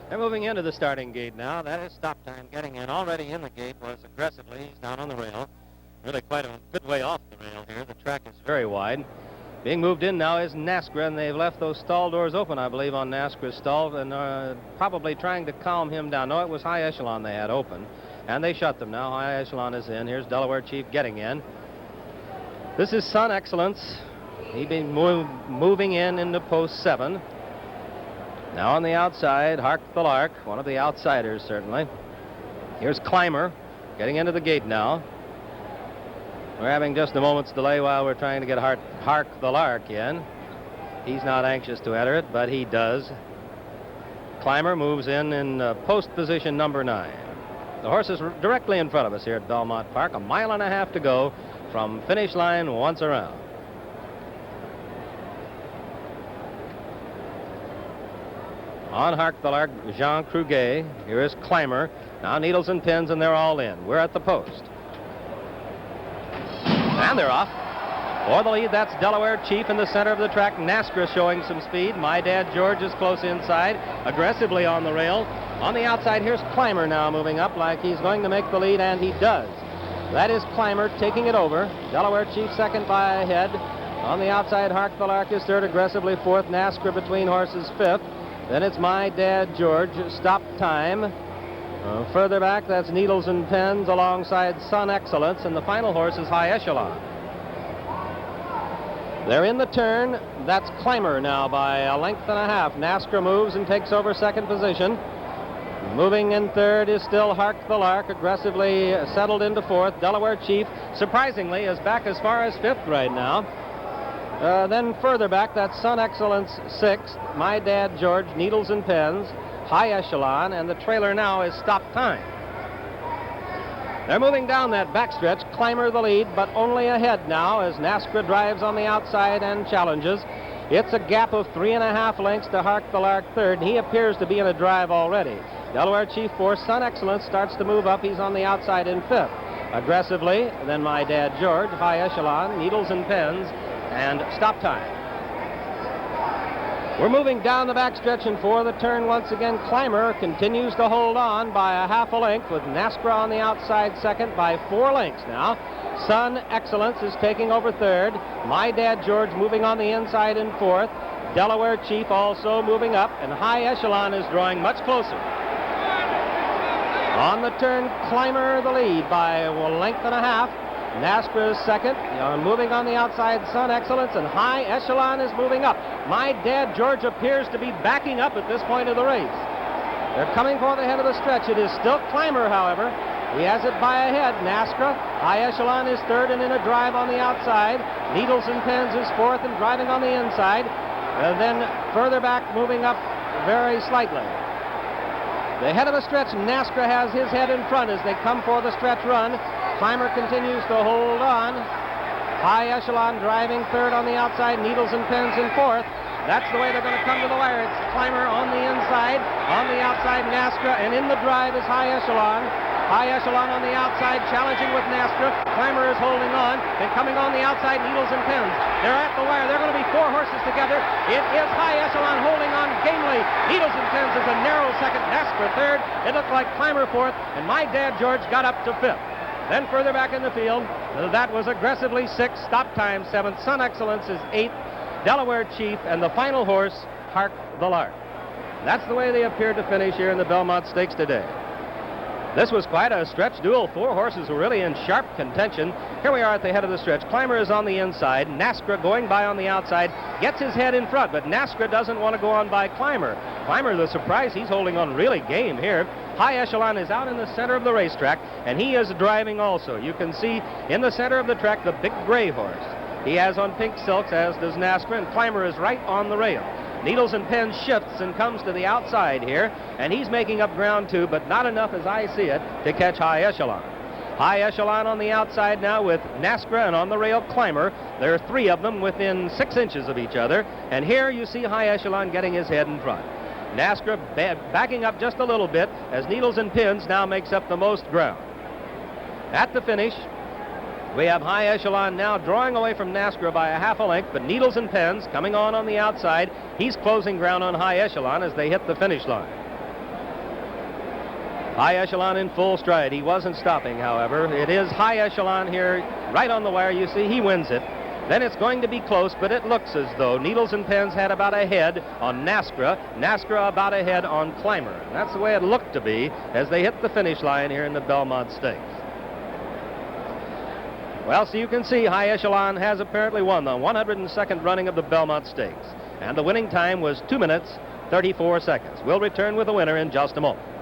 They're moving into the starting gate now. That is stop time getting in. Already in the gate was aggressively. He's down on the rail. Really quite a good way off the rail here. The track is very wide. Being moved in now is NASCRA, and they've left those stall doors open, I believe, on NASCRA's stall, and probably trying to calm him down. No, it was High Echelon they had open, and they shut them now. High Echelon is in. Here's Delaware Chief getting in. This is Sun Excellence. He's been moving in into post 7. Now on the outside, Hark the Lark, one of the outsiders, certainly. Here's Climber getting into the gate now. We're having just a moment's delay while we're trying to get Hark the Lark in. He's not anxious to enter it, but he does. Climber moves in post position number 9. The horse is directly in front of us here at Belmont Park. 1.5 miles to go from finish line once around. On Hark the Lark, Jean Cruguet. Here is Climber. Now needles and pins, and they're all in. We're at the post. And they're off. For the lead, that's Delaware Chief in the center of the track. NASCRA showing some speed. My Dad George is close inside, aggressively on the rail. On the outside, here's Climber now moving up like he's going to make the lead, and he does. That is Climber taking it over. Delaware Chief second by a head. On the outside, Hark the Lark is third, aggressively fourth. NASCRA between horses fifth. Then it's My Dad George, stop time. Further back, that's Needles and Pens alongside Sun Excellence, and the final horse is High Echelon. They're in the turn. That's Climber now by 1.5 lengths. NASCRA moves and takes over second position. Moving in third is still Hark the Lark, aggressively settled into fourth. Delaware Chief, surprisingly, is back as far as fifth right now. Then further back, that's Sun Excellence sixth, My Dad George, Needles and Pens, High Echelon, and the trailer now is Stop Time. They're moving down that backstretch. Climber the lead, but only ahead now as NASCRA drives on the outside and challenges. It's a gap of 3.5 lengths to Hark the Lark third, and he appears to be in a drive already. Delaware Chief fourth, Sun Excellence starts to move up. He's on the outside in fifth. Aggressively, then My Dad George, High Echelon, Needles and Pens, and Stop Time. We're moving down the backstretch, and for the turn once again, Climber continues to hold on by 1/2 length with NASCRA on the outside second by 4 lengths now. Sun Excellence is taking over third. My Dad George moving on the inside in fourth. Delaware Chief also moving up, and High Echelon is drawing much closer. On the turn, Climber the lead by 1.5 lengths. NASCRA is second. Moving on the outside, Sun Excellence, and High Echelon is moving up. My Dad George appears to be backing up at this point of the race. They're coming for the head of the stretch. It is still Climber, however. He has it by a head. NASCRA, High Echelon is third and in a drive on the outside. Needles and Pens is fourth and driving on the inside. Then further back, moving up very slightly. The head of the stretch, NASCRA has his head in front as they come for the stretch run. Climber continues to hold on. High Echelon driving third on the outside. Needles and Pens in fourth. That's the way they're going to come to the wire. It's Climber on the inside. On the outside, NASCRA. And in the drive is High Echelon. High Echelon on the outside, challenging with NASCRA. Climber is holding on. And coming on the outside, Needles and Pens. They're at the wire. They're going to be 4 horses together. It is High Echelon holding on gamely. Needles and Pens is a narrow second. NASCRA third. It looked like Climber fourth. And My Dad George got up to fifth. Then further back in the field, that was aggressively 6th, Stop Time 7th, Sun Excellence is 8th, Delaware Chief, and the final horse, Hark the Lark. That's the way they appeared to finish here in the Belmont Stakes today. This was quite a stretch duel. 4 horses were really in sharp contention. Here we are at the head of the stretch. Climber is on the inside. NASCRA going by on the outside. Gets his head in front, but NASCRA doesn't want to go on by Climber. Climber, the surprise, he's holding on really game here. High Echelon is out in the center of the racetrack, and he is driving also. You can see in the center of the track the big gray horse. He has on pink silks, as does NASCRA, and Climber is right on the rail. Needles and Pens shifts and comes to the outside here, and he's making up ground too, but not enough as I see it to catch High Echelon. High Echelon on the outside now with NASCRA, and on the rail Climber. There are 3 of them within 6 inches of each other, and here you see High Echelon getting his head in front. NASCRA backing up just a little bit as Needles and Pins now makes up the most ground. At the finish, we have High Echelon now drawing away from NASCRA by 1/2 length, but Needles and Pens coming on the outside. He's closing ground on High Echelon as they hit the finish line. High Echelon in full stride. He wasn't stopping, however. It is High Echelon here, right on the wire. You see, he wins it. Then it's going to be close, but it looks as though Needles and Pens had about a head on Nascra about a head on Climber. And that's the way it looked to be as they hit the finish line here in the Belmont Stakes. Well, so you can see High Echelon has apparently won the 102nd running of the Belmont Stakes. And the winning time was 2 minutes, 34 seconds. We'll return with the winner in just a moment.